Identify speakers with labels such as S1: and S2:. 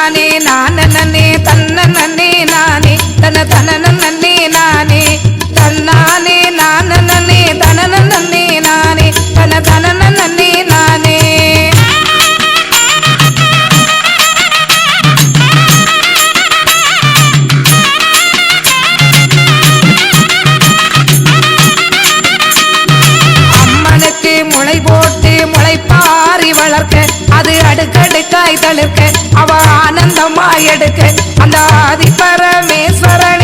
S1: நானே நானே தன்னே நானே தன நன்னே நானே தன்னானே நானே தனனே நானே தன நன்னே நானே அம்மனுக்கு முளை போட்டு முளைப்பாரி வளர்க்க அது அடுக்கடுக்காய் தளிர்க்க அவ ஆனந்தமாய் எடுக்க அந்த ஆதி பரமேஸ்வரன்